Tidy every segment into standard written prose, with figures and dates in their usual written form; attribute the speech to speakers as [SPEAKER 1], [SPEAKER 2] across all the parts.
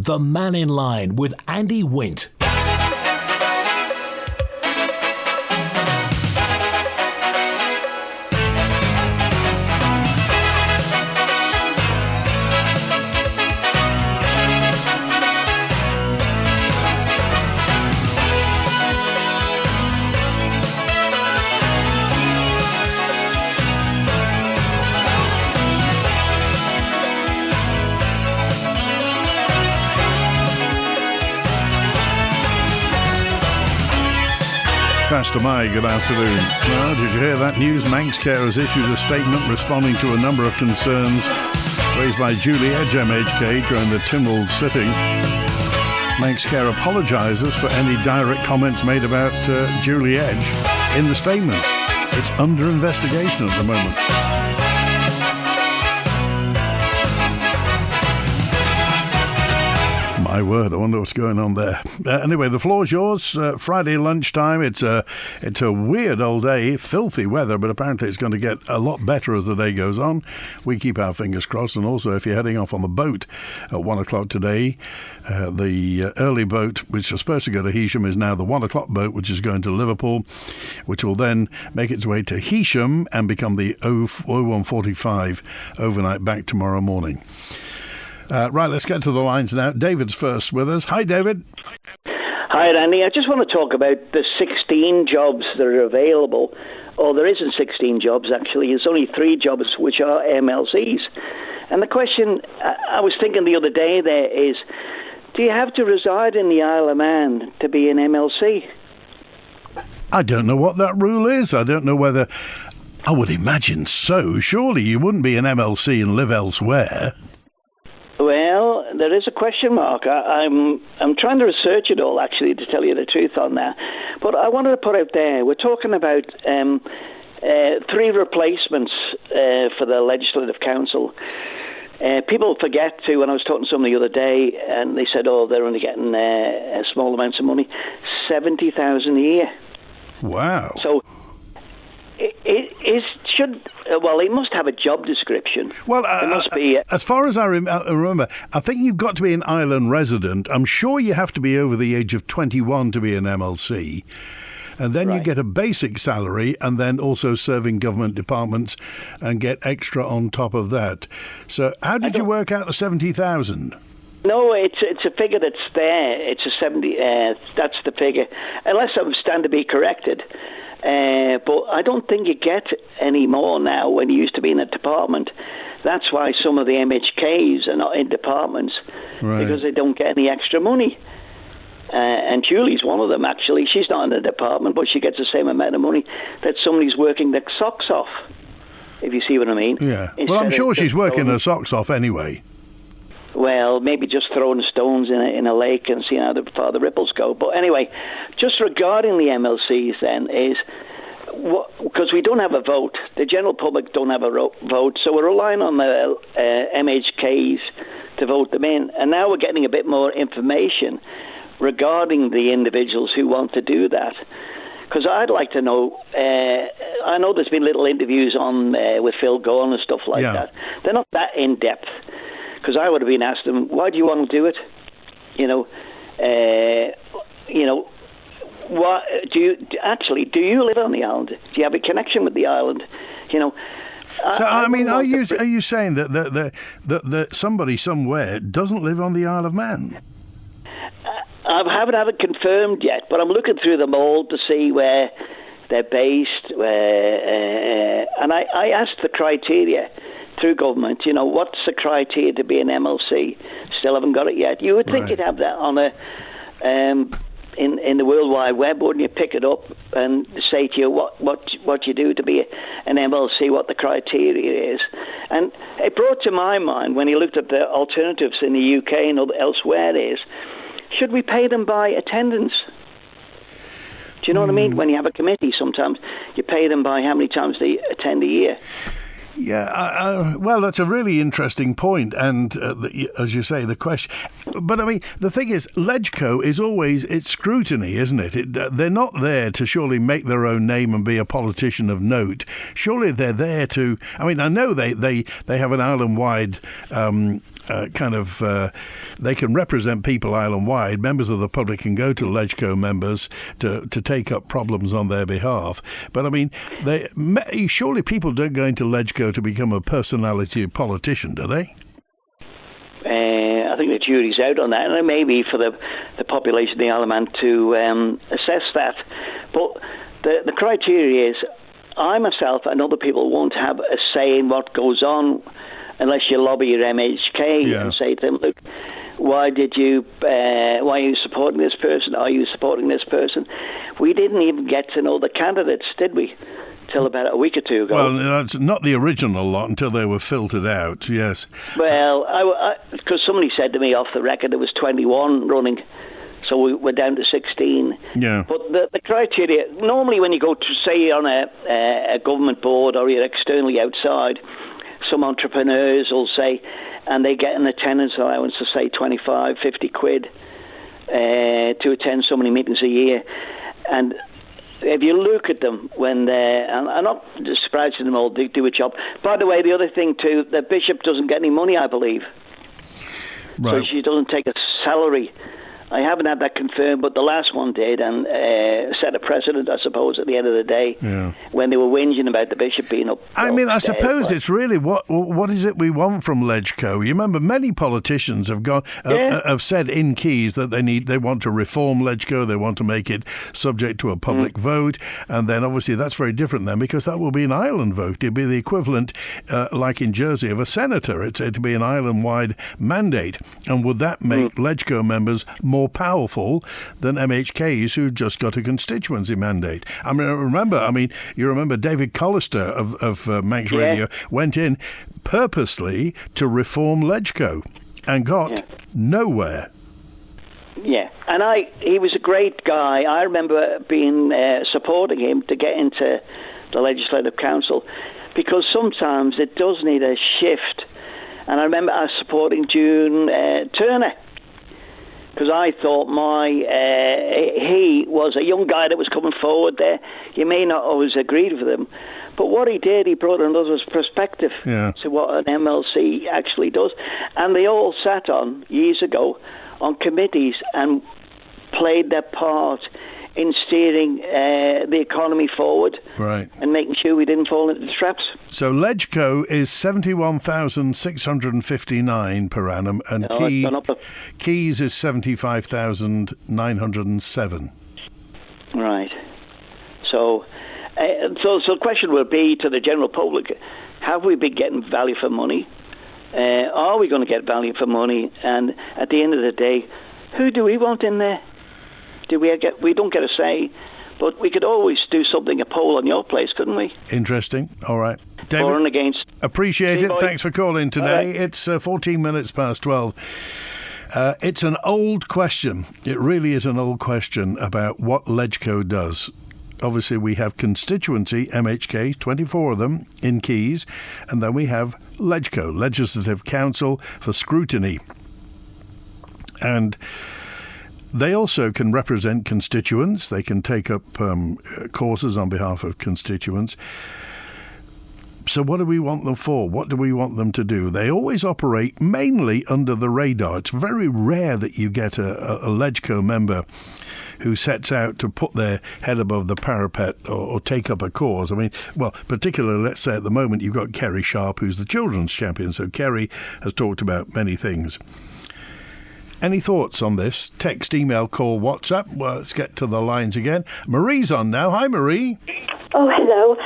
[SPEAKER 1] The Mannin Line with Andy Wint.
[SPEAKER 2] Pastor Mai, good afternoon. Well, did you hear that news? Manx Care has issued a statement responding to a number of concerns raised by Julie Edge MHK during the Tynwald sitting. Manx Care apologises for any direct comments made about Julie Edge in the statement. It's under investigation at the moment. My word, I wonder what's going on there. Anyway, the floor's yours. Friday lunchtime. It's a weird old day, filthy weather, but apparently it's going to get a lot better as the day goes on. We keep our fingers crossed. And also, if you're heading off on the boat at 1 o'clock today, the early boat, which was supposed to go to Heysham, is now the 1 o'clock boat, which is going to Liverpool, which will then make its way to Heysham and become the 0145 overnight back tomorrow morning. Right, let's get to the lines now. David's first with us. Hi, David.
[SPEAKER 3] Hi, Andy. I just want to talk about the 16 jobs that are available. Oh, there isn't 16 jobs, actually. There's only 3 jobs, which are MLCs. And the question I was thinking the other day there is, do you have to reside in the Isle of Man to be an MLC?
[SPEAKER 2] I don't know what that rule is. I don't know whether... I would imagine so. Surely you wouldn't be an MLC and live elsewhere.
[SPEAKER 3] Well, there is a question mark. I'm trying to research it all, actually, to tell you the truth on that. But I wanted to put out there, we're talking about 3 replacements for the Legislative Council. People forget to, when I was talking to someone the other day, and they said, they're only getting small amounts of money, 70,000 a year.
[SPEAKER 2] Wow.
[SPEAKER 3] So it must have a job description.
[SPEAKER 2] Well,
[SPEAKER 3] it must be.
[SPEAKER 2] As far as I remember, I think you've got to be an island resident. I'm sure you have to be over the age of 21 to be an MLC. And then you get a basic salary and then also serving government departments and get extra on top of that. So how did you work out the 70,000?
[SPEAKER 3] No, it's a figure that's there. It's a 70. That's the figure, unless I stand to be corrected. But I don't think you get any more now when you used to be in a department. That's why some of the MHKs are not in departments, because they don't get any extra money. And Julie's one of them, actually. She's not in a department, but she gets the same amount of money that somebody's working their socks off, if you see what I mean.
[SPEAKER 2] Yeah. Well, I'm sure she's working her socks off anyway.
[SPEAKER 3] Well, maybe just throwing stones in a lake and seeing how far the ripples go. But anyway, just regarding the MLCs then is, because we don't have a vote, the general public don't have a vote, so we're relying on the MHKs to vote them in. And now we're getting a bit more information regarding the individuals who want to do that. Because I'd like to know, I know there's been little interviews on with Phil Gorn and stuff like that. They're not that in-depth. Because I would have been asked them, why do you want to do it? What do you live on the island? Do you have a connection with the island? So
[SPEAKER 2] are you saying that somebody somewhere doesn't live on the Isle of Man?
[SPEAKER 3] I haven't had it confirmed yet, but I'm looking through them all to see where they're based. And I asked the criteria through government, what's the criteria to be an MLC? Still haven't got it yet. You would think you'd have that on in the World Wide Web, wouldn't you? Pick it up and say to you what you do to be an MLC, what the criteria is. And it brought to my mind, when you looked at the alternatives in the UK and elsewhere, is, should we pay them by attendance? Do you know what I mean? When you have a committee, sometimes you pay them by how many times they attend a year.
[SPEAKER 2] Yeah, well, that's a really interesting point, and as you say, the question. But I mean, the thing is, LegCo is always it's scrutiny, isn't it? They're not there to surely make their own name and be a politician of note. Surely they're there to. I mean, I know they have an island-wide. They can represent people island-wide. Members of the public can go to LegCo members to take up problems on their behalf. But I mean, surely people don't go into LegCo to become a personality politician, do they?
[SPEAKER 3] I think the jury's out on that, and maybe for the population of the Isle of Man to assess that. But the criteria is, I myself and other people won't have a say in what goes on unless you lobby your MHK and say to them, look, why are you supporting this person? Are you supporting this person? We didn't even get to know the candidates, did we? Till about a week or two ago.
[SPEAKER 2] Well, that's not the original lot until they were filtered out, yes.
[SPEAKER 3] Well, because somebody said to me off the record there was 21 running, so we're down to 16.
[SPEAKER 2] Yeah.
[SPEAKER 3] But the criteria, normally when you go to, say, you're on a government board or you're externally outside, some entrepreneurs will say, and they get an attendance allowance of, say, 25, 50 quid to attend so many meetings a year. And if you look at them when they're, I'm not surprising them all, they do a job. By the way, the other thing too, the bishop doesn't get any money, I believe.
[SPEAKER 2] Right.
[SPEAKER 3] So she doesn't take a salary. I haven't had that confirmed, but the last one did, and set a precedent, I suppose, at the end of the day, when they were whinging about the bishop being up.
[SPEAKER 2] I mean, I suppose it's really what is it we want from LegCo? You remember, many politicians have gone have said in Keys that they want to reform LegCo, they want to make it subject to a public vote, and then obviously that's very different then, because that will be an island vote. It'd be the equivalent, like in Jersey, of a senator. It'd be an island-wide mandate, and would that make LegCo members more powerful than MHKs who just got a constituency mandate? I mean, you remember David Collister of Manx Radio went in purposely to reform LegCo and got nowhere.
[SPEAKER 3] Yeah, and he was a great guy. I remember being supporting him to get into the Legislative Council, because sometimes it does need a shift. And I remember I was supporting June Turner, because I thought he was a young guy that was coming forward there. You may not always agree with him, but what he did, he brought another perspective to what an MLC actually does. And they all sat on, years ago, on committees and played their part in steering the economy forward, right, and making sure we didn't fall into the traps.
[SPEAKER 2] So LegCo is 71,659 per annum, and Keys is 75,907.
[SPEAKER 3] Right. So the question will be to the general public: have we been getting value for money? Are we going to get value for money? And at the end of the day, who do we want in there? We don't get a say, but we could always do something, a poll on your place, couldn't we?
[SPEAKER 2] Interesting. All right. David,
[SPEAKER 3] for and against.
[SPEAKER 2] Appreciate it. Thanks for calling today. It's 14 minutes past 12. It's an old question. It really is an old question about what LegCo does. Obviously, we have constituency, MHK, 24 of them in Keys, and then we have LegCo, Legislative Council for Scrutiny. And they also can represent constituents. They can take up causes on behalf of constituents. So what do we want them for? What do we want them to do? They always operate mainly under the radar. It's very rare that you get a LegCo member who sets out to put their head above the parapet or take up a cause. I mean, well, particularly, let's say at the moment, you've got Kerry Sharp, who's the children's champion. So Kerry has talked about many things. Any thoughts on this? Text, email, call, WhatsApp. Well, let's get to the lines again. Marie's on now. Hi, Marie.
[SPEAKER 4] Oh, hello.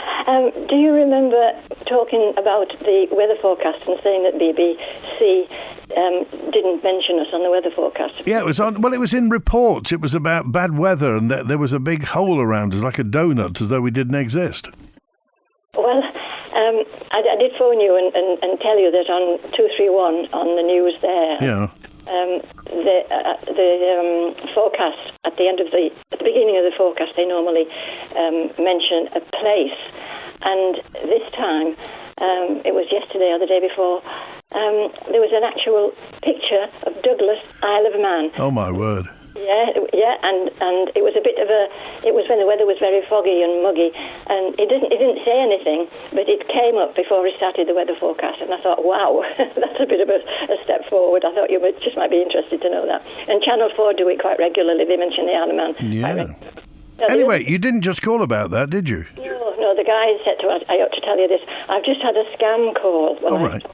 [SPEAKER 4] Do you remember talking about the weather forecast and saying that BBC didn't mention us on the weather forecast?
[SPEAKER 2] Yeah, it was on. Well, it was in reports. It was about bad weather, and there was a big hole around us, like a donut, as though we didn't exist.
[SPEAKER 4] Well, I did phone you and tell you that on 231 on the news there.
[SPEAKER 2] Yeah.
[SPEAKER 4] The forecast at the beginning of the forecast, they normally mention a place, and this time it was yesterday or the day before, there was an actual picture of Douglas, Isle of Man.
[SPEAKER 2] Oh, my word.
[SPEAKER 4] Yeah, and it was a bit of it was when the weather was very foggy and muggy, and it didn't say anything, but it came up before we started the weather forecast, and I thought, wow, that's a bit of a step forward. I thought you might be interested to know that. And Channel 4 do it quite regularly. They mention the Isle of Man.
[SPEAKER 2] Yeah. Anyway, you didn't just call about that, did you?
[SPEAKER 4] No, the guy said to us, I ought to tell you this, I've just had a scam call.
[SPEAKER 2] All right.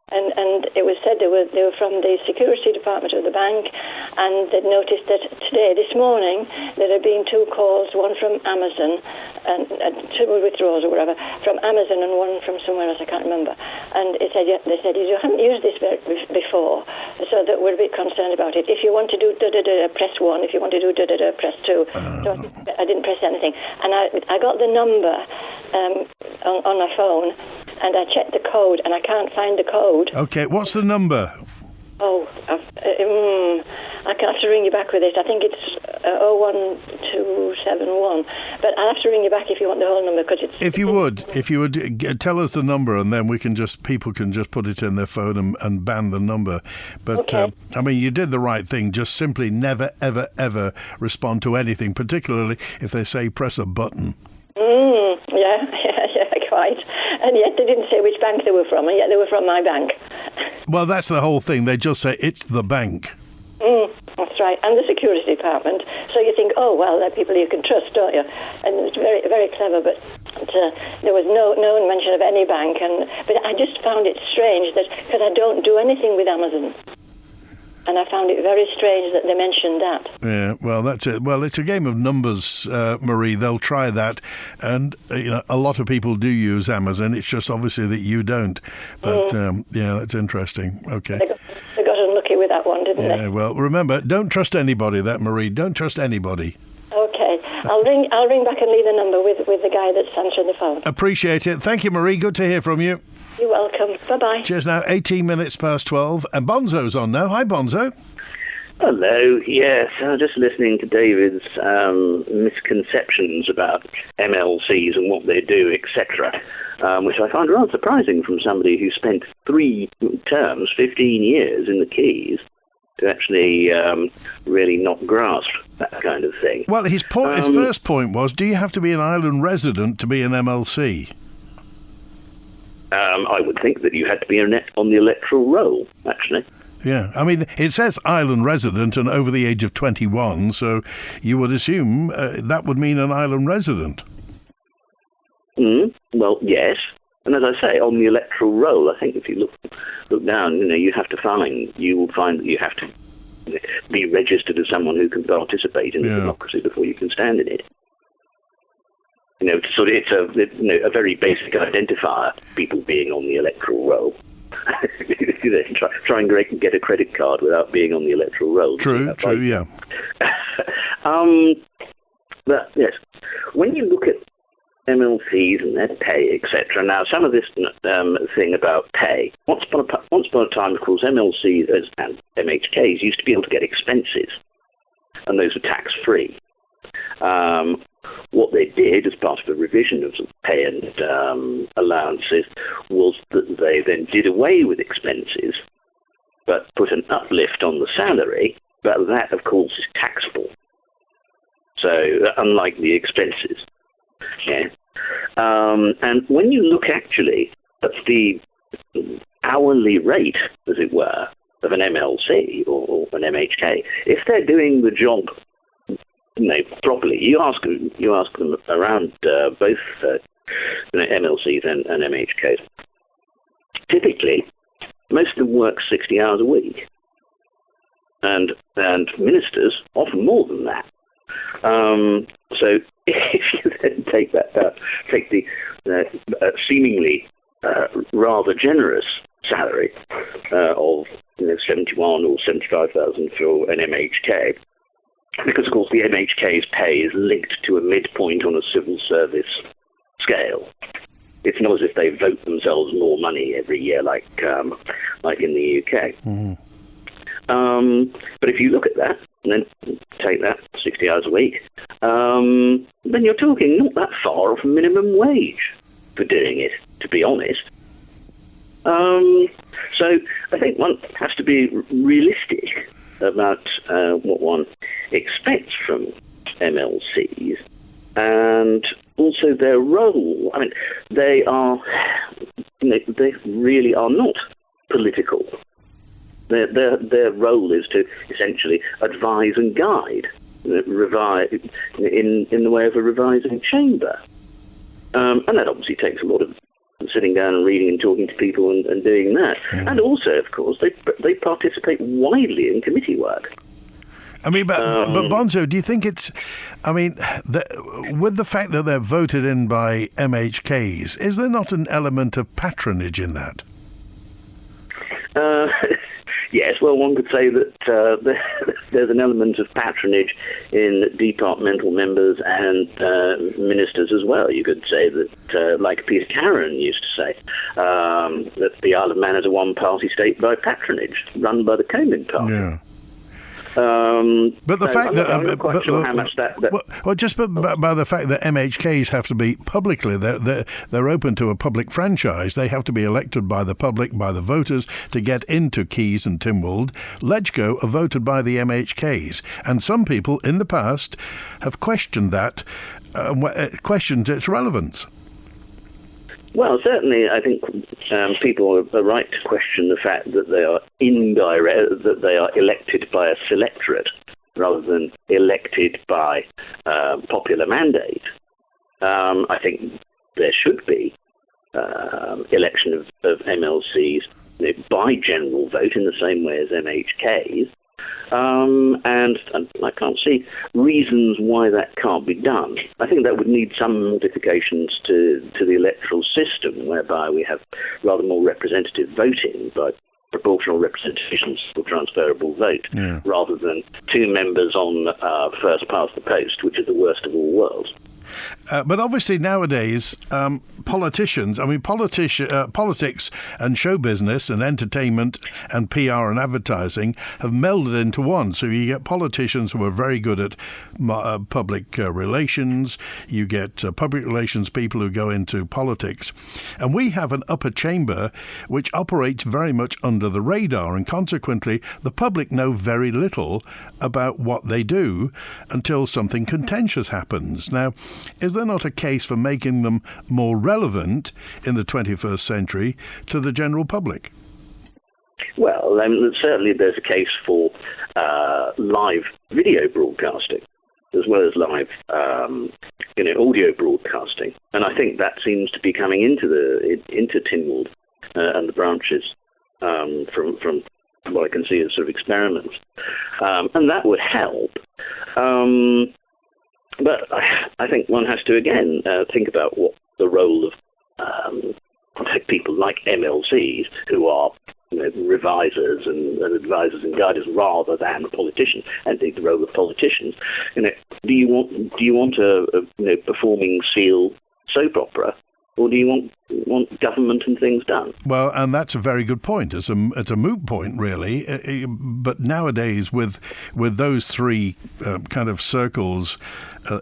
[SPEAKER 4] And it was said they were from the security department of the bank, and they'd noticed that this morning, there had been 2 calls, one from Amazon, and 2 withdrawals or whatever, from Amazon and one from somewhere else, I can't remember. And they said, you haven't used this before, so that we're a bit concerned about it. If you want to do da-da-da, press 1. If you want to do da-da-da, press 2. So I didn't press anything. And I got the number on my phone, and I checked the code, and I can't find the code.
[SPEAKER 2] Okay, what's the number?
[SPEAKER 4] Oh, I can have to ring you back with it. I think it's 01271. But I'll have to ring you back if you want the whole number, because it's... If you
[SPEAKER 2] would tell us the number, and then people can just put it in their phone and ban the number. But,
[SPEAKER 4] okay.
[SPEAKER 2] I mean, you did the right thing. Just simply never, ever, ever respond to anything, particularly if they say press a button.
[SPEAKER 4] Yeah, quite. And yet they didn't say which bank they were from, and yet they were from my bank.
[SPEAKER 2] Well, that's the whole thing. They just say, it's the bank.
[SPEAKER 4] That's right. And the security department. So you think, oh, well, they're people you can trust, don't you? And it's very, very clever, but there was no mention of any bank. But I just found it strange that, because I don't do anything with Amazon. And I found it very strange that they mentioned that. Yeah,
[SPEAKER 2] well, that's it. Well, it's a game of numbers, Marie. They'll try that. And, a lot of people do use Amazon. It's just obviously that you don't. But, that's interesting. Okay.
[SPEAKER 4] They got unlucky with that one, didn't they?
[SPEAKER 2] Yeah, well, remember, don't trust anybody, Marie. Don't trust anybody.
[SPEAKER 4] Okay. I'll ring back and leave a number with the guy that's answering the phone.
[SPEAKER 2] Appreciate it. Thank you, Marie. Good to hear from you.
[SPEAKER 4] You're welcome. Bye-bye.
[SPEAKER 2] Cheers now. 18 minutes past 12. And Bonzo's on now. Hi, Bonzo.
[SPEAKER 5] Hello. Yes, I was just listening to David's misconceptions about MLCs and what they do, etc., which I find rather surprising from somebody who spent 3 terms, 15 years in the Keys, to actually really not grasp that kind of thing.
[SPEAKER 2] Well, his first point was, do you have to be an island resident to be an MLC?
[SPEAKER 5] I would think that you had to be on the electoral roll, actually.
[SPEAKER 2] Yeah, I mean, it says island resident and over the age of 21, so you would assume that would mean an island resident.
[SPEAKER 5] Well, yes. And as I say, on the electoral roll, I think if you look down, you will find that you have to be registered as someone who can participate in the democracy before you can stand in it. It's a very basic identifier, people being on the electoral roll. Try and get a credit card without being on the electoral roll.
[SPEAKER 2] True, yeah.
[SPEAKER 5] But yes, when you look at MLCs and their pay, etc. Now, some of this thing about pay, once upon a time, of course, MLCs and MHKs used to be able to get expenses, and those were tax-free. What they did as part of the revision of pay and allowances was that they then did away with expenses, but put an uplift on the salary, but that, of course, is taxable. So, unlike the expenses. Yeah. And when you look actually at the hourly rate, as it were, of an MLC or an MHK, if they're doing the job properly, you ask them around both MLCs and MHKs. Typically, most of them work 60 hours a week, and ministers often more than that. So if you then take the seemingly rather generous salary of 71 or 75,000 for an MHK, because of course the MHK's pay is linked to a midpoint on a civil service scale. It's not as if they vote themselves more money every year like in the UK. Mm-hmm. But if you look at that, and then take that 60 hours a week, then you're talking not that far off minimum wage for doing it, to be honest. So I think one has to be realistic about what one expects from MLCs and also their role. I mean, they really are not political. Their role is to essentially advise and guide, revise in the way of a revising chamber, and that obviously takes a lot of sitting down and reading and talking to people and doing that. And also, of course, they participate widely in committee work.
[SPEAKER 2] I mean, but Bonzo, do you think it's... I mean, with the fact that they're voted in by MHKs, is there not an element of patronage in that?
[SPEAKER 5] Yes, well, one could say that there's an element of patronage in departmental members and ministers as well. You could say that, like Peter Cameron used to say, that the Isle of Man is a one-party state by patronage, run by the Comin Party.
[SPEAKER 2] Yeah. But the fact that
[SPEAKER 5] I'm not quite sure how much that
[SPEAKER 2] well, just by the fact that MHKs have to be publicly, they're open to a public franchise. They have to be elected by the public, by the voters, to get into Keys and Tynwald. Ledgco are voted by the MHKs, and some people in the past have questioned that, questioned its relevance.
[SPEAKER 5] Well, certainly, I think people are right to question the fact that they are indirect, that they are elected by a selectorate rather than elected by popular mandate. I think there should be election of MLCs by general vote in the same way as MHKs. And I can't see reasons why that can't be done. I think that would need some modifications to the electoral system, whereby we have rather more representative voting by proportional representation for transferable vote, rather than two members on first past the post, which is the worst of all worlds.
[SPEAKER 2] But obviously nowadays, politicians, I mean, politics and show business and entertainment and PR and advertising have melded into one. So you get politicians who are very good at public relations. You get public relations people who go into politics. And we have an upper chamber which operates very much under the radar. And consequently, the public know very little about what they do until something contentious happens. Now, is there not a case for making them more relevant in the 21st century to the general public?
[SPEAKER 5] Well, certainly there's a case for live video broadcasting as well as live audio broadcasting, and I think that seems to be coming into Tynwald and the branches from what I can see as sort of experiments, and that would help. But I think one has to, again, think about what the role of people like MLCs, who are revisers and advisors and guiders rather than politicians, and think the role of politicians. Do you want a performing seal soap opera, or do you want government and things done? Well,
[SPEAKER 2] and that's a very good point. It's a moot point, really. But nowadays, with those three kind of circles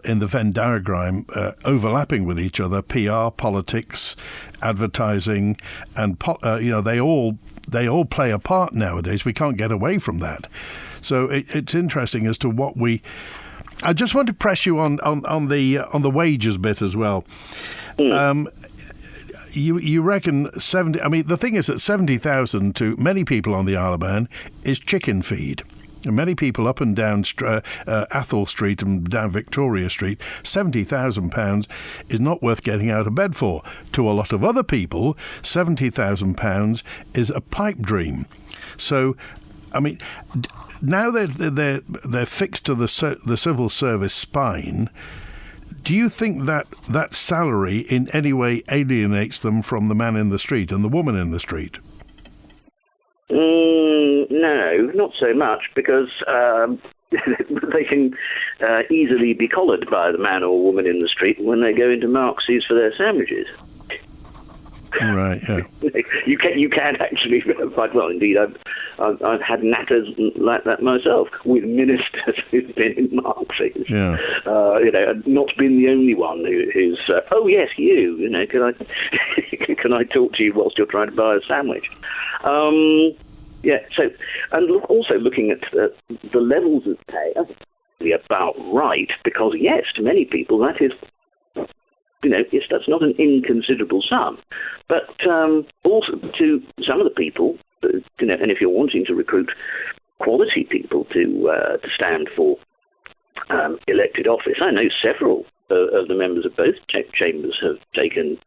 [SPEAKER 2] in the Venn diagram overlapping with each other, PR, politics, advertising, and they all play a part nowadays. We can't get away from that. So it's interesting as to what we. I just want to press you on the wages bit as well. You reckon 70? I mean, the thing is that 70,000 to many people on the Isle of Man is chicken feed. And many people up and down Athol Street and down Victoria Street, £70,000 is not worth getting out of bed for. To a lot of other people, £70,000 is a pipe dream. So, I mean, now they're fixed to the civil service spine. Do you think that salary in any way alienates them from the man in the street and the woman in the street?
[SPEAKER 5] No, not so much, because they can easily be collared by the man or woman in the street when they go into MLCs for their sandwiches.
[SPEAKER 2] Right, yeah.
[SPEAKER 5] You can actually find, well, indeed, I've had natters like that myself with ministers who've been in Marx's.
[SPEAKER 2] Yeah.
[SPEAKER 5] And not been the only one who's, oh yes, you know, can I talk to you whilst you're trying to buy a sandwich? So, and also looking at the levels of pay, I think it's about right, because yes, to many people that is, that's not an inconsiderable sum, but also to some of the people, and if you're wanting to recruit quality people to stand for elected office, I know several of the members of both chambers have taken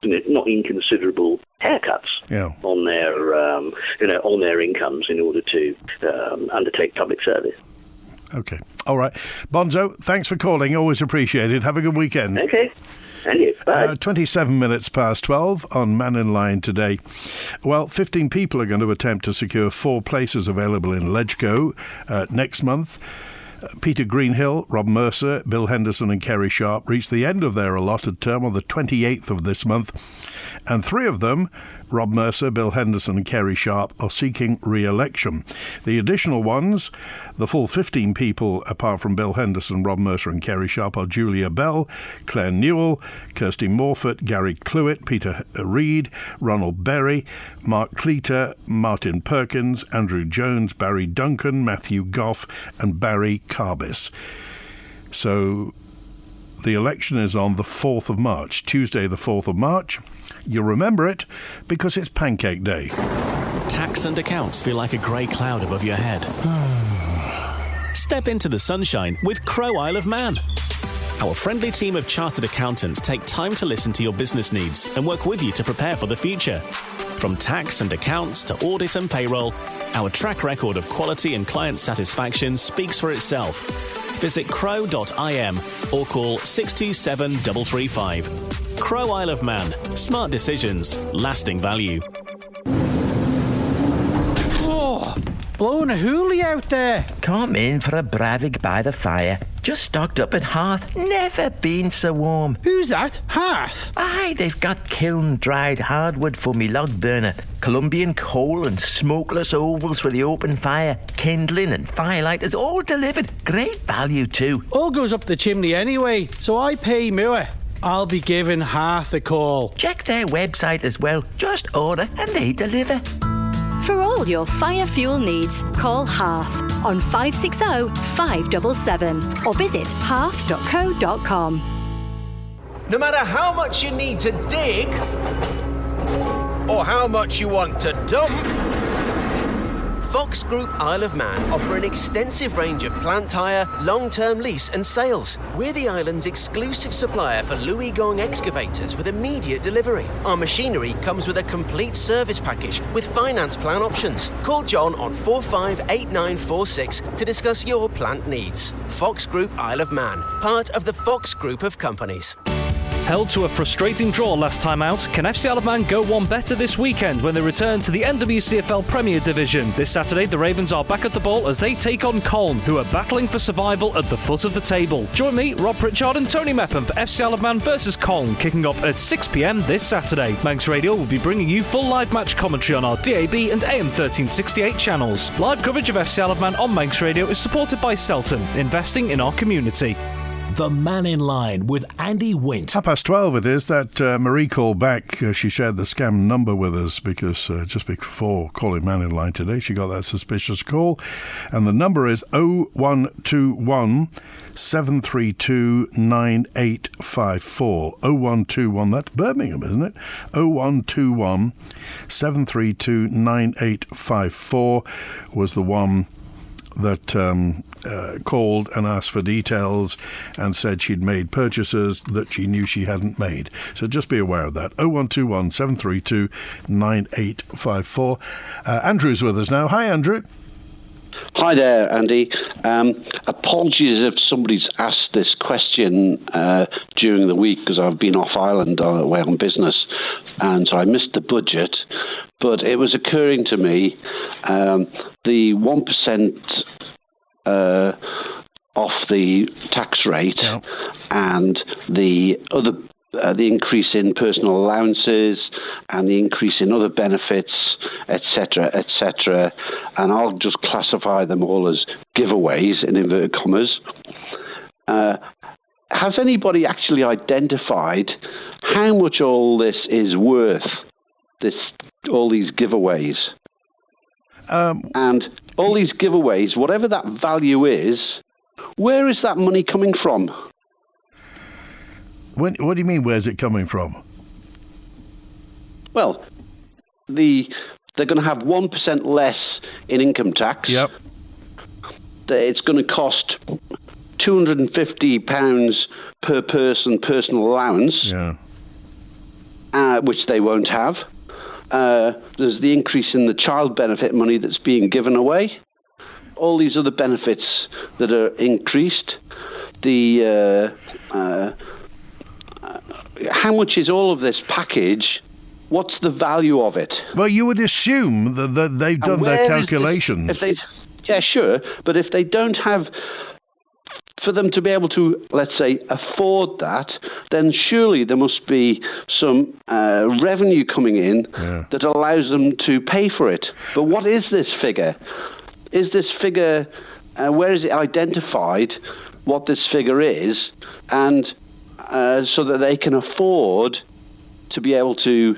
[SPEAKER 5] not inconsiderable haircuts on their incomes in order to undertake public service.
[SPEAKER 2] Okay. All right. Bonzo, thanks for calling. Always appreciated. Have a good weekend.
[SPEAKER 5] Okay. And you. Bye.
[SPEAKER 2] 27 minutes past 12 on Mannin Line today. Well, 15 people are going to attempt to secure 4 places available in Ledgeco next month. Peter Greenhill, Rob Mercer, Bill Henderson and Kerry Sharp reached the end of their allotted term on the 28th of this month, and 3 of them, Rob Mercer, Bill Henderson and Kerry Sharp, are seeking re-election. The additional ones, the full 15 people apart from Bill Henderson, Rob Mercer and Kerry Sharp, are Julia Bell, Claire Newell, Kirsty Morford, Gary Clewitt, Peter Reid, Ronald Berry, Mark Cleater, Martin Perkins, Andrew Jones, Barry Duncan, Matthew Goff and Barry Carbis. So the election is on the 4th of March, Tuesday the 4th of March. You'll remember it because it's Pancake Day.
[SPEAKER 1] Tax and accounts feel like a grey cloud above your head. Step into the sunshine with Crow Isle of Man. Our friendly team of chartered accountants take time to listen to your business needs and work with you to prepare for the future. From tax and accounts to audit and payroll, our track record of quality and client satisfaction speaks for itself. Visit crow.im or call 627 Crow Isle of Man. Smart decisions, lasting value.
[SPEAKER 6] Oh, blowing a hoolie out there.
[SPEAKER 7] Come in for a bravig by the fire. Just stocked up at Hearth. Never been so warm.
[SPEAKER 6] Who's that? Hearth?
[SPEAKER 7] Aye, they've got kiln-dried hardwood for me log burner, Colombian coal and smokeless ovals for the open fire, kindling and firelighters all delivered. Great value too.
[SPEAKER 6] All goes up the chimney anyway, so I pay more. I'll be giving Hearth a call.
[SPEAKER 7] Check their website as well. Just order and they deliver.
[SPEAKER 8] For all your fire fuel needs, call Hearth on 560 577 or visit hearth.co.com.
[SPEAKER 9] No matter how much you need to dig or how much you want to dump, Fox Group Isle of Man offer an extensive range of plant hire, long-term lease and sales. We're the island's exclusive supplier for Louis Gong excavators with immediate delivery. Our machinery comes with a complete service package with finance plan options. Call John on 458946 to discuss your plant needs. Fox Group Isle of Man, part of the Fox Group of companies.
[SPEAKER 10] Held to a frustrating draw last time out, can FC Isle of Man go one better this weekend when they return to the NWCFL Premier Division? This Saturday, the Ravens are back at the ball as they take on Colne, who are battling for survival at the foot of the table. Join me, Rob Pritchard and Tony Mepham for FC Isle of Man versus Colne, kicking off at 6 p.m. this Saturday. Manx Radio will be bringing you full live match commentary on our DAB and AM 1368 channels. Live coverage of FC Isle of Man on Manx Radio is supported by Selton, investing in our community.
[SPEAKER 1] The Mannin Line with Andy Wint.
[SPEAKER 2] 12:30 it is that Marie called back. She shared the scam number with us because just before calling Mannin Line today, she got that suspicious call. And the number is 0121 732 9854. 0121, that's Birmingham, isn't it? 0121 732 9854 was the one that called and asked for details and said she'd made purchases that she knew she hadn't made. So just be aware of that. 0121 732 9854. Andrew's with us now. Hi, Andrew.
[SPEAKER 11] Hi there, Andy. Apologies if somebody's asked this question during the week because I've been off island away on business, and so I missed the budget. But it was occurring to me the 1% off the tax rate and the other the increase in personal allowances and the increase in other benefits, etc., etc. and I'll just classify them all as giveaways in inverted commas. Has anybody actually identified how much all this is worth? All these giveaways, and all these giveaways, whatever that value is, where is that money coming from?
[SPEAKER 2] What do you mean? Where's it coming from?
[SPEAKER 11] Well, they're going to have 1% less in income tax.
[SPEAKER 2] Yep.
[SPEAKER 11] It's going to cost £250 per person personal allowance.
[SPEAKER 2] Yeah.
[SPEAKER 11] Which they won't have. There's the increase in the child benefit money that's being given away. All these other benefits that are increased. How much is all of this package? What's the value of it?
[SPEAKER 2] Well, you would assume that they've done their calculations.
[SPEAKER 11] Yeah, sure. But if they don't have... For them to be able to, let's say, afford that, then surely there must be some revenue coming in that allows them to pay for it. But what is this figure? Is this figure, where is it identified what this figure is, and so that they can afford to be able to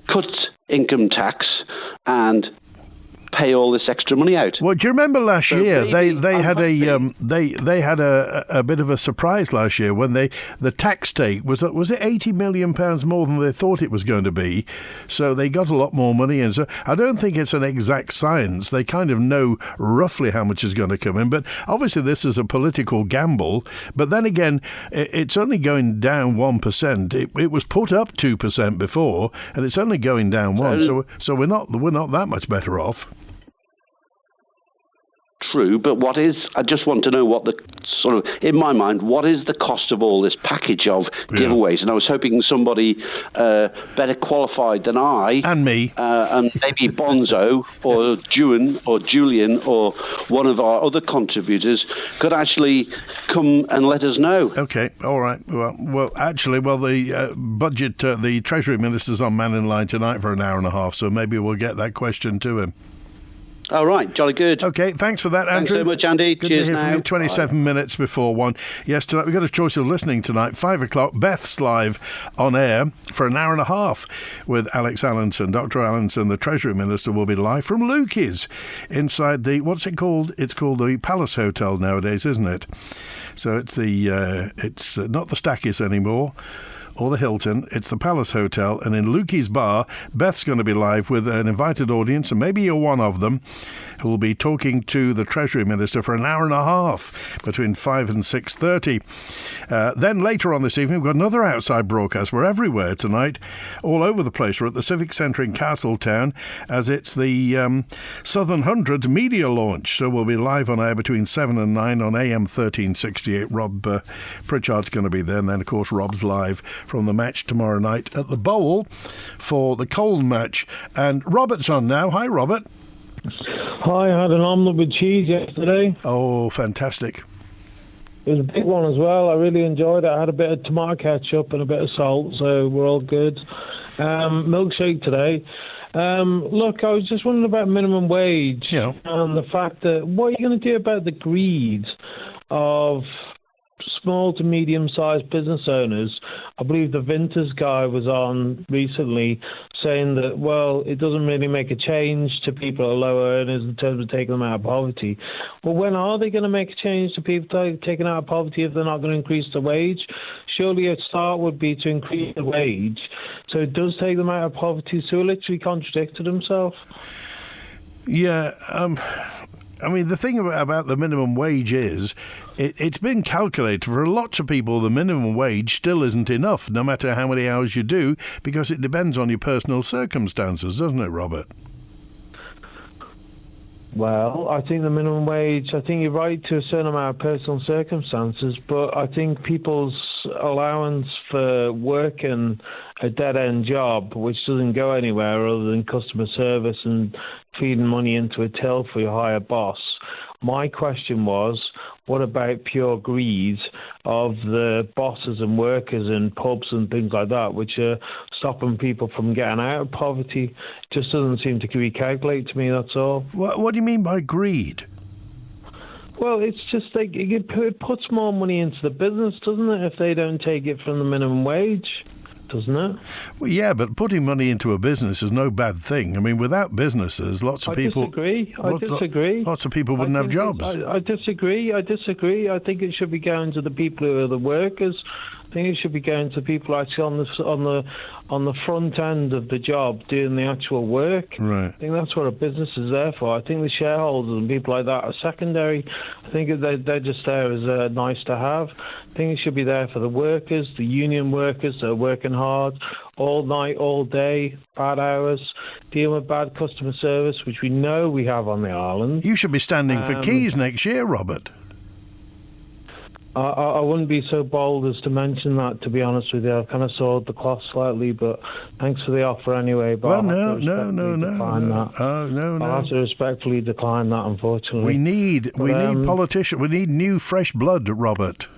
[SPEAKER 11] cut income tax and pay all this extra money out?
[SPEAKER 2] Well, do you remember last year they had a bit of a surprise last year when the tax take was it £80 million more than they thought it was going to be, so they got a lot more money, and so I don't think it's an exact science. They kind of know roughly how much is going to come in, but obviously this is a political gamble. But then again, it's only going down 1%. It was put up 2% before, and it's only going down 1%. So we're not that much better off.
[SPEAKER 11] True, but I just want to know what the sort of, in my mind, what is the cost of all this package of giveaways? And I was hoping somebody better qualified than I
[SPEAKER 2] and me,
[SPEAKER 11] and maybe Bonzo or Julian or one of our other contributors could actually come and let us know.
[SPEAKER 2] Okay, all right. Well, actually, the budget, the Treasury Minister's on Mannin Line tonight for an hour and a half, so maybe we'll get that question to him.
[SPEAKER 11] All right, jolly good.
[SPEAKER 2] Okay, thanks for that, Andrew.
[SPEAKER 11] Thanks so much, Andy.
[SPEAKER 2] Good
[SPEAKER 11] Cheers
[SPEAKER 2] to hear from
[SPEAKER 11] now.
[SPEAKER 2] you. 27 minutes before 1. Yes, tonight we've got a choice of listening tonight. 5 o'clock, Beth's live on air for an hour and a half with Alex Allinson. Dr. Allinson, the Treasury Minister, will be live from Lukey's inside the, what's it called? It's called the Palace Hotel nowadays, isn't it? So it's it's not the Stackis anymore, or the Hilton. It's the Palace Hotel, and in Lukey's Bar, Beth's going to be live with an invited audience, and maybe you're one of them, who will be talking to the Treasury Minister for an hour and a half between 5 and 6:30. Then later on this evening, we've got another outside broadcast. We're everywhere tonight, all over the place. We're at the Civic Centre in Castletown, as it's the Southern Hundreds media launch. So we'll be live on air between 7 and 9 on AM 1368. Rob Pritchard's going to be there, and then, of course, Rob's live from the match tomorrow night at the Bowl for the Colne match. And Robert's on now. Hi, Robert.
[SPEAKER 12] Hi, I had an omelette with cheese yesterday.
[SPEAKER 2] Oh, fantastic.
[SPEAKER 12] It was a big one as well. I really enjoyed it. I had a bit of tomato ketchup and a bit of salt, so we're all good. Milkshake today. Look, I was just wondering about minimum wage and the fact that what are you going to do about the greed of small to medium-sized business owners? I believe the Vinters guy was on recently saying that, well, it doesn't really make a change to people at lower earners in terms of taking them out of poverty. Well, when are they going to make a change to people taken out of poverty if they're not going to increase the wage? Surely a start would be to increase the wage, so it does take them out of poverty. So he literally contradicted himself.
[SPEAKER 2] Yeah, I mean, the thing about the minimum wage is it's been calculated. For lots of people, the minimum wage still isn't enough, no matter how many hours you do, because it depends on your personal circumstances, doesn't it, Robert?
[SPEAKER 12] Well, I think the minimum wage, I think you're right to a certain amount of personal circumstances, but I think people's allowance for working a dead-end job, which doesn't go anywhere other than customer service and feeding money into a till for your higher boss. My question was, what about pure greed of the bosses and workers in pubs and things like that, which are stopping people from getting out of poverty. Just doesn't seem to recalculate to me, that's all.
[SPEAKER 2] What do you mean by greed?
[SPEAKER 12] Well, it's just like it puts more money into the business, doesn't it, if they don't take it from the minimum wage? Doesn't it?
[SPEAKER 2] Well, yeah, but putting money into a business is no bad thing. I mean, without businesses, lots of people...
[SPEAKER 12] I disagree.
[SPEAKER 2] Lots of people wouldn't have jobs.
[SPEAKER 12] I disagree. I think it should be going to the people who are the workers. I think it should be going to people actually on the front end of the job doing the actual work.
[SPEAKER 2] Right.
[SPEAKER 12] I think that's what a business is there for. I think the shareholders and people like that are secondary. I think they're just there as nice to have. I think it should be there for the workers, the union workers that are working hard all night, all day, bad hours, dealing with bad customer service, which we know we have on the island.
[SPEAKER 2] You should be standing for Keys next year, Robert.
[SPEAKER 12] I wouldn't be so bold as to mention that, to be honest with you. I've kind of soiled the cloth slightly, but thanks for the offer anyway. But
[SPEAKER 2] Well, no.
[SPEAKER 12] I'll have to respectfully decline that, unfortunately.
[SPEAKER 2] We need politicians. We need new, fresh blood, Robert.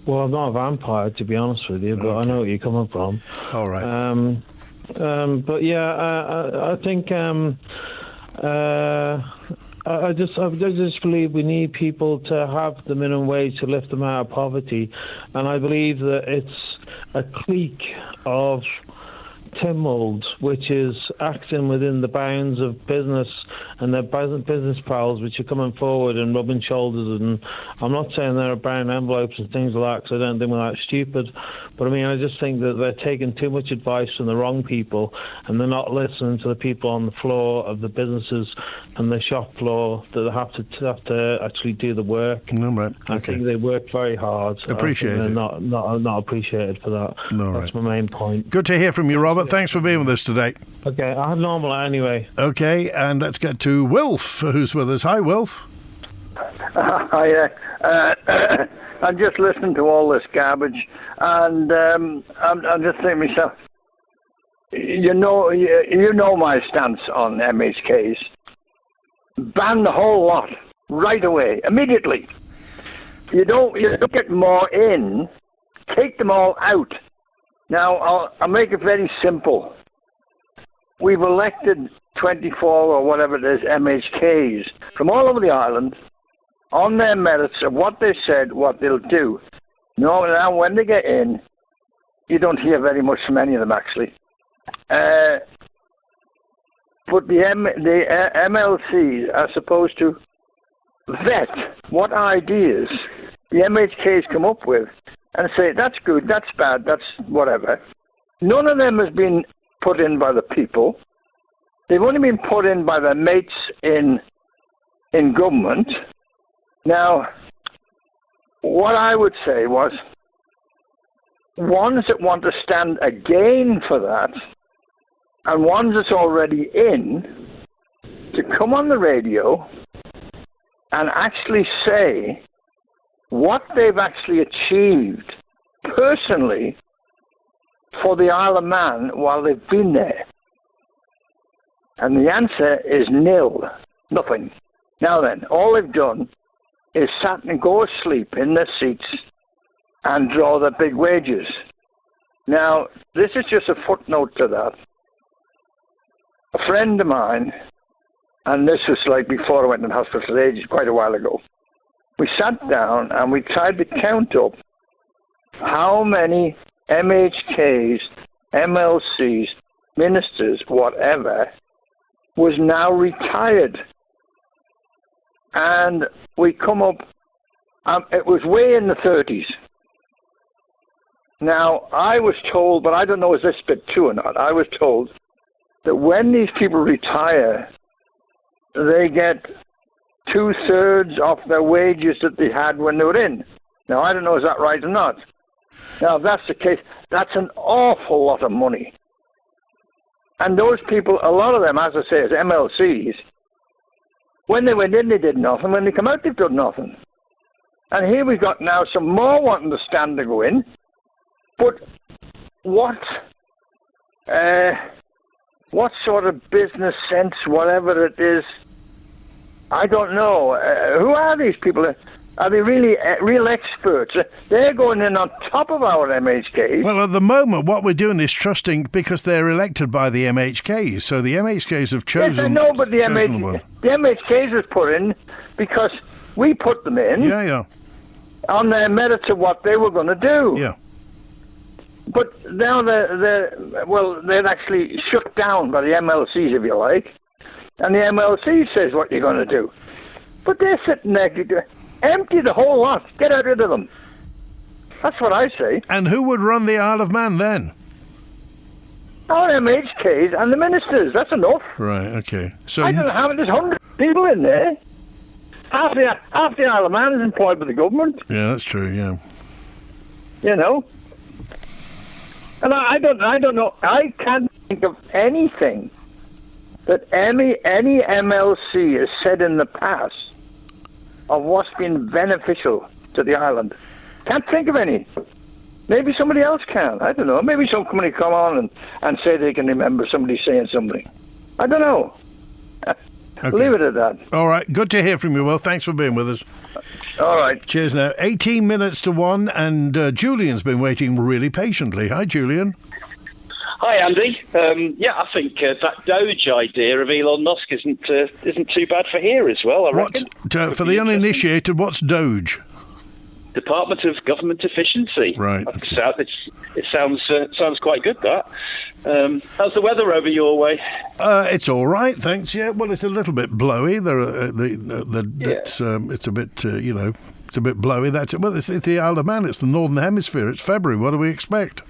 [SPEAKER 12] Well, I'm not a vampire, to be honest with you, but I know where you're coming from.
[SPEAKER 2] All right.
[SPEAKER 12] But yeah, I think... I just believe we need people to have the minimum wage to lift them out of poverty, and I believe that it's a clique of Timmold, which is acting within the bounds of business and their business pals, which are coming forward and rubbing shoulders. And I'm not saying there are brown envelopes and things like that, because I don't think we're that stupid. But I mean, I just think that they're taking too much advice from the wrong people, and they're not listening to the people on the floor of the businesses and the shop floor that have to actually do the work.
[SPEAKER 2] No, right. Okay.
[SPEAKER 12] I think they work very hard.
[SPEAKER 2] Appreciate it.
[SPEAKER 12] They're not appreciated for that.
[SPEAKER 2] No,
[SPEAKER 12] That's my main point.
[SPEAKER 2] Good to hear from you, Robert. Thanks for being with us today.
[SPEAKER 12] Okay, I had normal anyway.
[SPEAKER 2] Okay, and let's get to Wilf, who's with us. Hi, Wilf.
[SPEAKER 13] Hi, I'm just listening to all this garbage, and I'm just thinking to myself, you know my stance on MHKs. Ban the whole lot right away, immediately. You don't get more in. Take them all out. Now, I'll make it very simple. We've elected 24 or whatever it is MHKs from all over the island on their merits of what they said, what they'll do. Now when they get in, you don't hear very much from any of them, actually. But the MLCs are supposed to vet what ideas the MHKs come up with and say, that's good, that's bad, that's whatever. None of them has been put in by the people. They've only been put in by their mates in government. Now, what I would say was, ones that want to stand again for that, and ones that's already in, to come on the radio and actually say what they've actually achieved personally for the Isle of Man while they've been there. And the answer is nil. Nothing. Now then, all they've done is sat and go asleep in their seats and draw their big wages. Now, this is just a footnote to that. A friend of mine, and this was like before I went in hospital ages, quite a while ago, we sat down and we tried to count up how many MHKs, MLCs, ministers, whatever, was now retired. And we come up, it was way in the 30s. Now, I was told, but I don't know is this bit true or not, I was told that when these people retire, they get 2/3 of their wages that they had when they were in. Now, I don't know is that right or not. Now, if that's the case, that's an awful lot of money. And those people, a lot of them, as I say, as MLCs, when they went in, they did nothing. When they come out, they've done nothing. And here we've got now some more wanting to stand to go in. But what sort of business sense, whatever it is, I don't know. Who are these people? Are they really real experts? They're going in on top of our MHKs.
[SPEAKER 2] Well, at the moment, what we're doing is trusting because they're elected by the MHKs. So the MHKs have chosen.
[SPEAKER 13] Yes, I know, but the MHKs was put in because we put them in.
[SPEAKER 2] Yeah.
[SPEAKER 13] On their merits of what they were going to do.
[SPEAKER 2] Yeah.
[SPEAKER 13] But now they're actually shut down by the MLCs, if you like. And the MLC says what you're going to do. But they're sitting there. Empty the whole lot. Get rid of them. That's what I say.
[SPEAKER 2] And who would run the Isle of Man then?
[SPEAKER 13] Our MHKs and the ministers. That's enough.
[SPEAKER 2] Right, okay. So
[SPEAKER 13] I don't know how many. There's 100 people in there. Half the Isle of Man is employed by the government.
[SPEAKER 2] Yeah, that's true, yeah.
[SPEAKER 13] You know? And I don't know. I can't think of anything that any MLC has said in the past of what's been beneficial to the island. Can't think of any. Maybe somebody else can. I don't know. Maybe somebody come on and say they can remember somebody saying something. I don't know. Okay. Leave it at that.
[SPEAKER 2] All right. Good to hear from you, Will. Thanks for being with us.
[SPEAKER 13] All right.
[SPEAKER 2] Cheers now. 18 minutes to 1, and Julian's been waiting really patiently. Hi, Julian.
[SPEAKER 14] Hi, Andy. I think that Doge idea of Elon Musk isn't too bad for here as well, I reckon.
[SPEAKER 2] For the uninitiated, what's Doge?
[SPEAKER 14] Department of Government Efficiency.
[SPEAKER 2] Right.
[SPEAKER 14] It sounds quite good, that. How's the weather over your way?
[SPEAKER 2] It's all right, thanks. Yeah, well, it's a little bit blowy. It's a bit, it's a bit blowy. It's the Isle of Man. It's the Northern Hemisphere. It's February. What do we expect?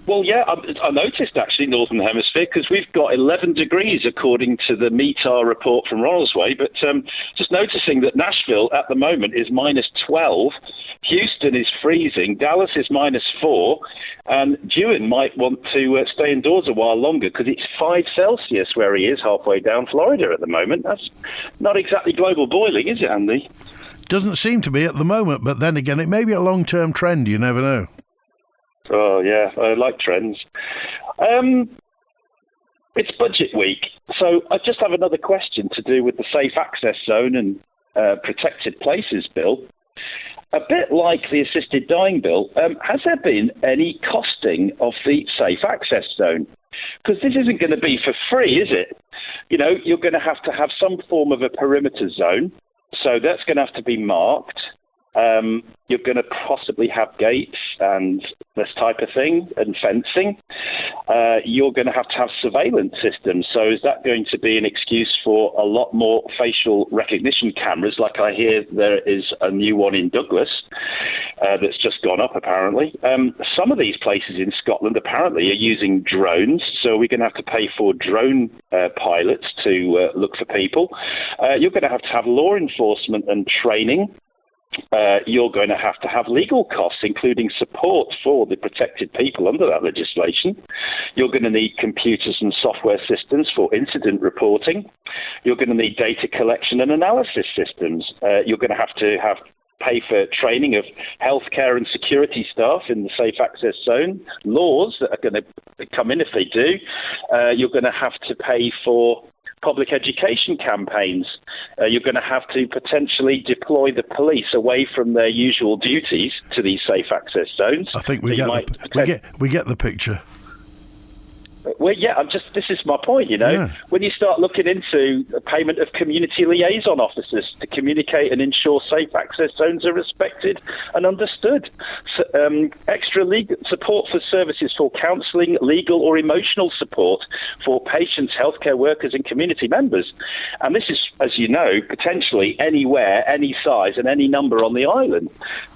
[SPEAKER 14] Well, yeah, I noticed actually Northern Hemisphere because we've got 11 degrees according to the METAR report from Ronaldsway. But just noticing that Nashville at the moment is -12, Houston is freezing, Dallas is -4, and Dewan might want to stay indoors a while longer because it's 5 Celsius where he is halfway down Florida at the moment. That's not exactly global boiling, is it, Andy?
[SPEAKER 2] Doesn't seem to be at the moment, but then again, it may be a long-term trend. You never know.
[SPEAKER 14] Oh, yeah, I like trends. It's budget week, so I just have another question to do with the Safe Access Zone and Protected Places Bill. A bit like the Assisted Dying Bill, has there been any costing of the Safe Access Zone? Because this isn't going to be for free, is it? You know, you're going to have some form of a perimeter zone, so that's going to have to be marked. You're going to possibly have gates and this type of thing, and fencing. You're going to have surveillance systems. So is that going to be an excuse for a lot more facial recognition cameras, like I hear there is a new one in Douglas that's just gone up, apparently? Some of these places in Scotland apparently are using drones, so we're going to have to pay for drone pilots to look for people. You're going to have law enforcement and training. You're going to have legal costs, including support for the protected people under that legislation. You're going to need computers and software systems for incident reporting. You're going to need data collection and analysis systems. You're going to have pay for training of healthcare and security staff in the Safe Access Zone, laws that are going to come in if they do. You're going to have to pay for public education campaigns. You're going to have to potentially deploy the police away from their usual duties to these safe access zones.
[SPEAKER 2] I think we get the picture.
[SPEAKER 14] Well, yeah, this is my point,
[SPEAKER 2] Yeah.
[SPEAKER 14] When you start looking into the payment of community liaison officers to communicate and ensure safe access zones are respected and understood. So, extra legal support for services for counselling, legal or emotional support for patients, healthcare workers and community members. And this is, as you know, potentially anywhere, any size and any number on the island.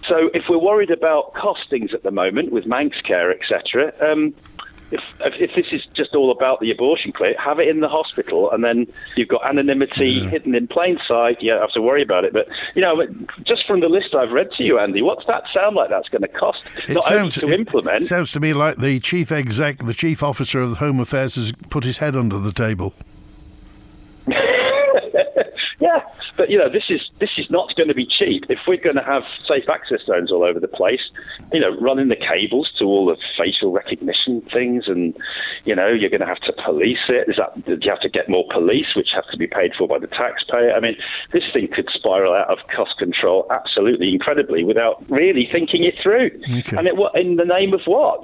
[SPEAKER 14] So if we're worried about costings at the moment with Manx Care, etc., if this is just all about the abortion clinic, have it in the hospital, and then you've got anonymity hidden in plain sight. You don't have to worry about it. But, just from the list I've read to you, Andy, what's that sound like that's going to cost? To implement.
[SPEAKER 2] It sounds to me like the chief exec, the chief officer of the Home Affairs has put his head under the table.
[SPEAKER 14] Yeah, But, this is not going to be cheap. If we're going to have safe access zones all over the place, running the cables to all the facial recognition things, and, you're going to have to police it. You have to get more police, which have to be paid for by the taxpayer. I mean, this thing could spiral out of cost control absolutely incredibly without really thinking it through.
[SPEAKER 2] Okay.
[SPEAKER 14] And in the name of what?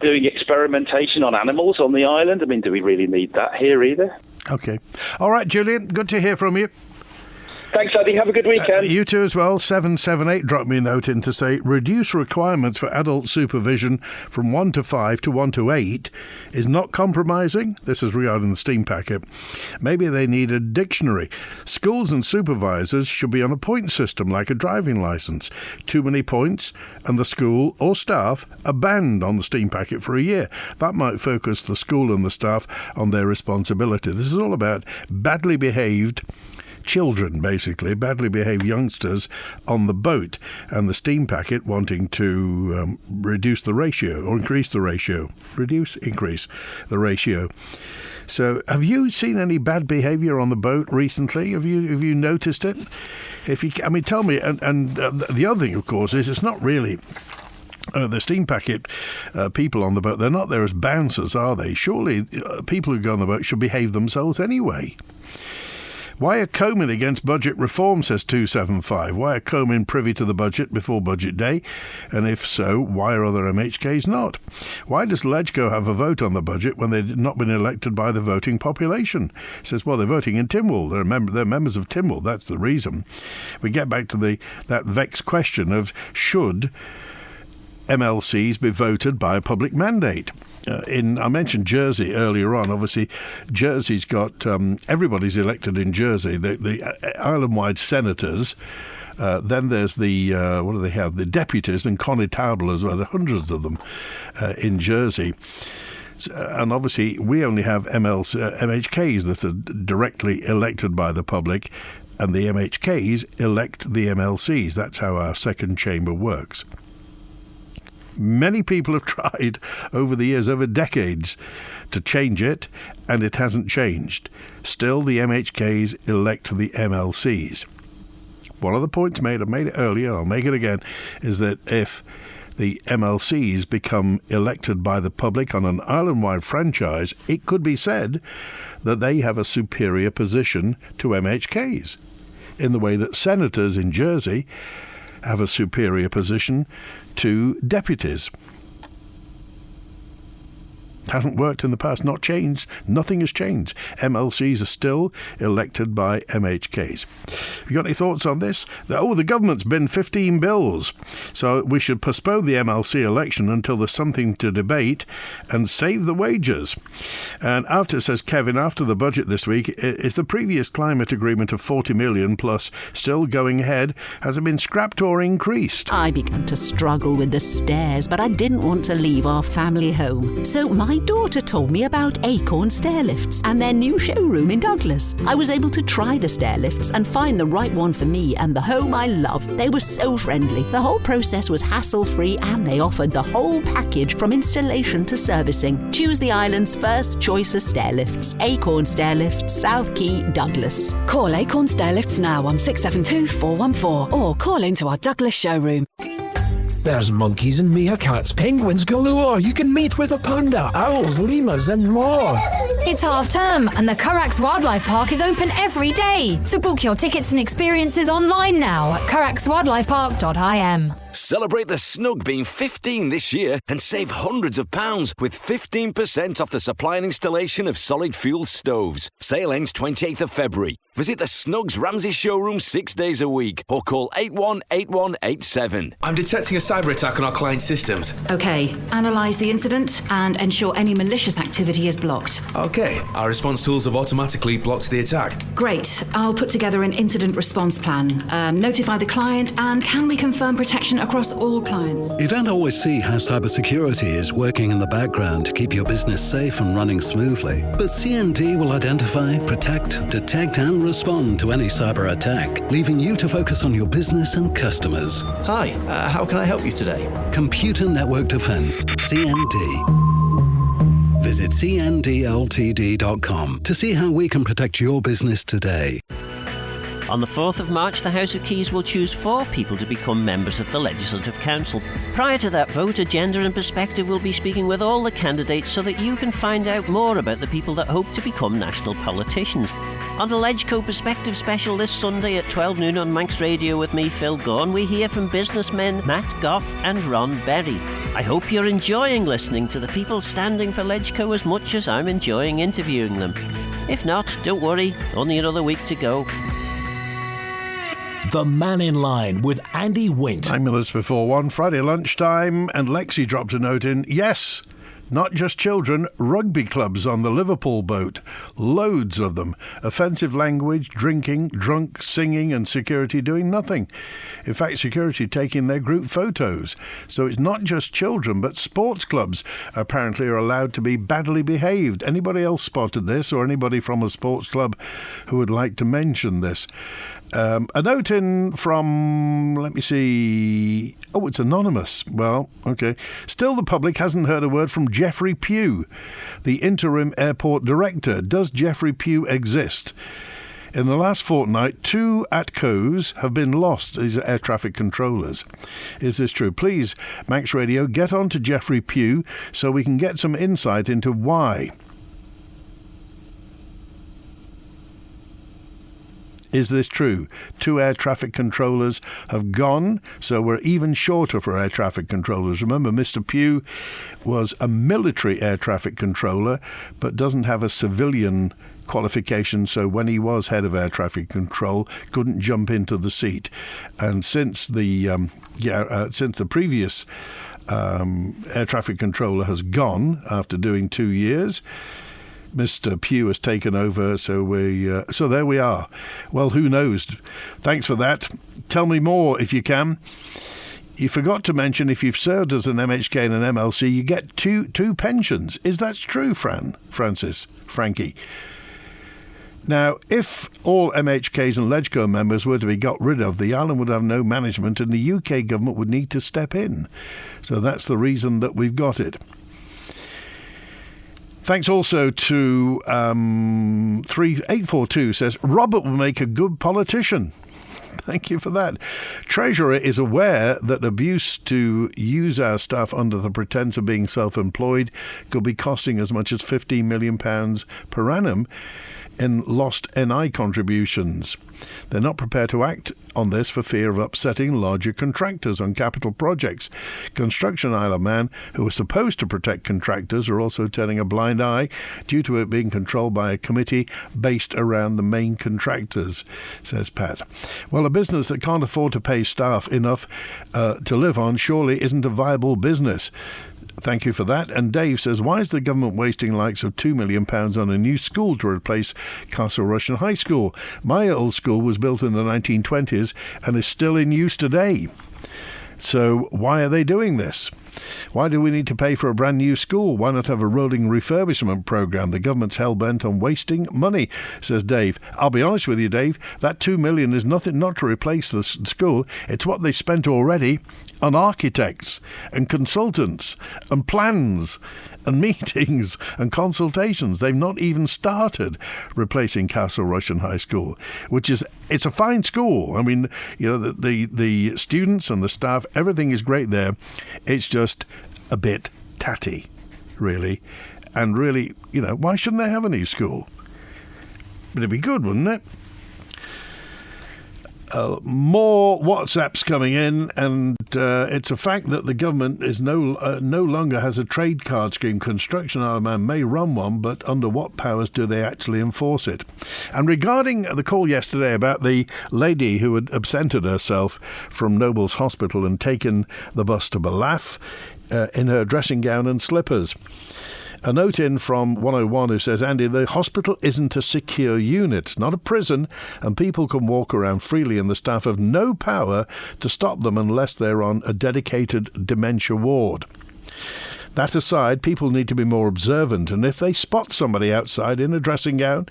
[SPEAKER 14] Doing experimentation on animals on the island. I mean, do we really need that here either?
[SPEAKER 2] Okay. All right, Julian, good to hear from you.
[SPEAKER 14] Thanks, Andy. Have a good weekend.
[SPEAKER 2] You too as well. 778 dropped me a note in to say, reduce requirements for adult supervision from 1 to 5 to 1 to 8 is not compromising. This is regarding the Steam Packet. Maybe they need a dictionary. Schools and supervisors should be on a point system like a driving licence. Too many points and the school or staff are banned on the Steam Packet for a year. That might focus the school and the staff on their responsibility. This is all about badly behaved children, basically, badly behaved youngsters on the boat, and the Steam Packet wanting to reduce the ratio or increase the ratio. Increase the ratio. So have you seen any bad behaviour on the boat recently? Have you noticed it? Tell me. And the other thing, of course, is it's not really the Steam Packet people on the boat. They're not there as bouncers, are they? Surely people who go on the boat should behave themselves anyway. Why are Comyn against budget reform, says 275? Why are Comyn privy to the budget before budget day? And if so, why are other MHKs not? Why does Ledgco have a vote on the budget when they've not been elected by the voting population? It says, well, they're voting in Tynwald. They're members of Tynwald. That's the reason. We get back to that vexed question of should MLCs be voted by a public mandate. I mentioned Jersey earlier on. Obviously, Jersey's got everybody's elected in Jersey. The island-wide senators. Then there's the what do they have? The deputies and connétables as well. There are hundreds of them in Jersey. And obviously, we only have MHKs that are directly elected by the public, and the MHKs elect the MLCs. That's how our second chamber works. Many people have tried over the years, over decades, to change it, and it hasn't changed. Still, the MHKs elect the MLCs. One of the points made, I made it earlier, I'll make it again, is that if the MLCs become elected by the public on an island-wide franchise, it could be said that they have a superior position to MHKs, in the way that senators in Jersey have a superior position to deputies. Hasn't worked in the past, not changed. Nothing has changed. MLCs are still elected by MHKs. Have you got any thoughts on this? The government's binned 15 bills, so we should postpone the MLC election until there's something to debate and save the wages. And after, says Kevin, after the budget this week, is the previous climate agreement of 40 million plus still going ahead? Has it been scrapped or increased?
[SPEAKER 15] I began to struggle with the stairs, but I didn't want to leave our family home. So my daughter told me about Acorn Stair Lifts and their new showroom in Douglas. I was able to try the stair lifts and find the right one for me and the home I love. They were so friendly. The whole process was hassle-free and they offered the whole package from installation to servicing. Choose the island's first choice for stair lifts. Acorn Stair Lifts, South Quay, Douglas.
[SPEAKER 16] Call Acorn Stair Lifts now on 672 414 or call into our Douglas showroom.
[SPEAKER 17] There's monkeys and meerkats, penguins galore. You can meet with a panda, owls, lemurs and more.
[SPEAKER 18] It's half term and the Currachs Wildlife Park is open every day. So book your tickets and experiences online now at currachswildlifepark.im.
[SPEAKER 19] Celebrate the Snug being 15 this year and save hundreds of pounds with 15% off the supply and installation of solid fuel stoves. Sale ends 28th of February. Visit the Snugs Ramsey showroom 6 days a week or call 818187.
[SPEAKER 20] I'm detecting a cyber attack on our client systems.
[SPEAKER 16] OK, analyse the incident and ensure any malicious activity is blocked.
[SPEAKER 20] OK, our response tools have automatically blocked the attack.
[SPEAKER 16] Great. I'll put together an incident response plan. Notify the client and can we confirm protection across all clients?
[SPEAKER 21] You don't always see how cybersecurity is working in the background to keep your business safe and running smoothly. But CND will identify, protect, detect and respond to any cyber attack, leaving you to focus on your business and customers.
[SPEAKER 22] Hi, how can I help you today?
[SPEAKER 21] Computer Network Defense, CND. Visit cndltd.com to see how we can protect your business today.
[SPEAKER 3] On the 4th of March, the House of Keys will choose 4 people to become members of the Legislative Council. Prior to that vote, Agenda and Perspective will be speaking with all the candidates so that you can find out more about the people that hope to become national politicians. On the Legco Perspective special this Sunday at 12 noon on Manx Radio with me, Phil Gaughan, we hear from businessmen Matt Goff and Ron Berry. I hope you're enjoying listening to the people standing for Legco as much as I'm enjoying interviewing them. If not, don't worry, only another week to go.
[SPEAKER 4] The Mannin Line with Andy Wint.
[SPEAKER 2] 9 minutes before 1, Friday lunchtime, and Lexi dropped a note in. Yes, not just children, rugby clubs on the Liverpool boat. Loads of them. Offensive language, drinking, drunk, singing, and security doing nothing. In fact, security taking their group photos. So it's not just children, but sports clubs apparently are allowed to be badly behaved. Anybody else spotted this, or anybody from a sports club who would like to mention this? A note in from, let me see, oh, it's anonymous. Well, okay. Still the public hasn't heard a word from Geoffrey Pugh, the interim airport director. Does Geoffrey Pugh exist? In the last fortnight, 2 ATCOs have been lost. These are air traffic controllers. Is this true? Please, Manx Radio, get on to Geoffrey Pugh so we can get some insight into why. Is this true? 2 air traffic controllers have gone, so we're even shorter for air traffic controllers. Remember, Mr. Pugh was a military air traffic controller, but doesn't have a civilian qualification, so when he was head of air traffic control, couldn't jump into the seat. And since the previous air traffic controller has gone after doing 2 years, Mr. Pugh has taken over, so there we are. Well, who knows? Thanks for that. Tell me more if you can. You forgot to mention if you've served as an MHK and an MLC, you get two pensions. Is that true, Frankie? Now, if all MHKs and Legco members were to be got rid of, the island would have no management and the UK government would need to step in. So that's the reason that we've got it. Thanks also to 3842 says, Robert will make a good politician. Thank you for that. Treasurer is aware that abuse to use our staff under the pretence of being self-employed could be costing as much as £15 million per annum in lost NI contributions. They're not prepared to act on this for fear of upsetting larger contractors on capital projects. Construction Isle of Man, who are supposed to protect contractors, are also turning a blind eye due to it being controlled by a committee based around the main contractors, says Pat. Well, a business that can't afford to pay staff enough to live on surely isn't a viable business. Thank you for that. And Dave says, why is the government wasting likes of £2 million on a new school to replace Castle Rushen High School? My old school was built in the 1920s and is still in use today. So why are they doing this? Why do we need to pay for a brand new school? Why not have a rolling refurbishment programme? The government's hell-bent on wasting money, says Dave. I'll be honest with you, Dave, that $2 million is nothing not to replace the school. It's what they spent already on architects and consultants and plans and meetings and consultations. They've not even started replacing Castle Rushen High School, it's a fine school. I mean, you know, the students and the staff, everything is great there. It's just a bit tatty, really. And really, you know, why shouldn't they have a new school? It'd be good, wouldn't it? More WhatsApps coming in, and it's a fact that the government is no longer has a trade card scheme. Construction Isle of Man may run one, but under what powers do they actually enforce it? And regarding the call yesterday about the lady who had absented herself from Noble's Hospital and taken the bus to Ballath in her dressing gown and slippers. A note in from 101 who says, Andy, the hospital isn't a secure unit, it's not a prison, and people can walk around freely and the staff have no power to stop them unless they're on a dedicated dementia ward. That aside, people need to be more observant, and if they spot somebody outside in a dressing gown,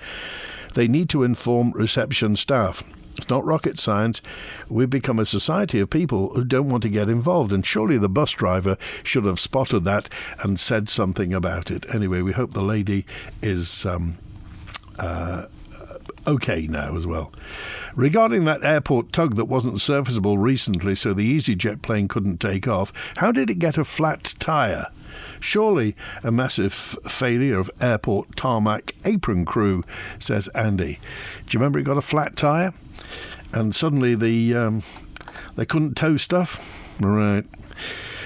[SPEAKER 2] they need to inform reception staff. It's not rocket science. We've become a society of people who don't want to get involved, and surely the bus driver should have spotted that and said something about it. Anyway, we hope the lady is okay now as well. Regarding that airport tug that wasn't serviceable recently, so the EasyJet plane couldn't take off, how did it get a flat tyre? Surely a massive failure of airport tarmac apron crew, says Andy. Do you remember it got a flat tyre? And suddenly they couldn't tow stuff? Right.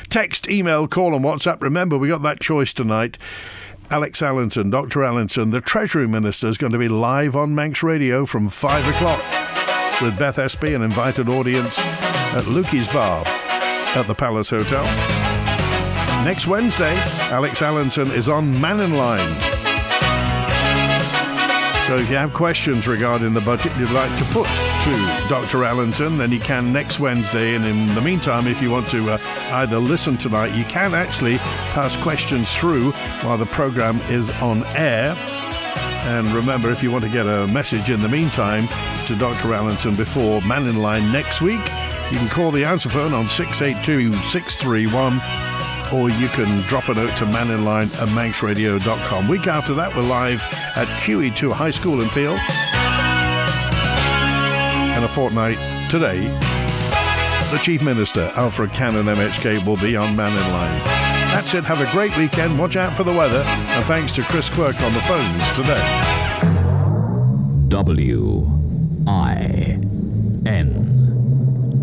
[SPEAKER 2] Text, email, call and WhatsApp. Remember, we got that choice tonight. Alex Allinson, Dr. Allinson, the Treasury Minister, is going to be live on Manx Radio from 5 o'clock with Beth Espy, an invited audience at Lukey's Bar at the Palace Hotel. Next Wednesday, Alex Allinson is on Mannin Line. So if you have questions regarding the budget you'd like to put to Dr. Allinson, then you can next Wednesday. And in the meantime, if you want to either listen tonight, you can actually pass questions through while the programme is on air. And remember, if you want to get a message in the meantime to Dr. Allinson before Mannin Line next week, you can call the answer phone on 682-631, or you can drop a note to manninline@manxradio.com. Week after that, we're live at QE2 High School in Peel. And a fortnight today, the Chief Minister, Alfred Cannon MHK, will be on Mannin Line. That's it. Have a great weekend. Watch out for the weather. And thanks to Chris Quirk on the phones today.
[SPEAKER 5] WINT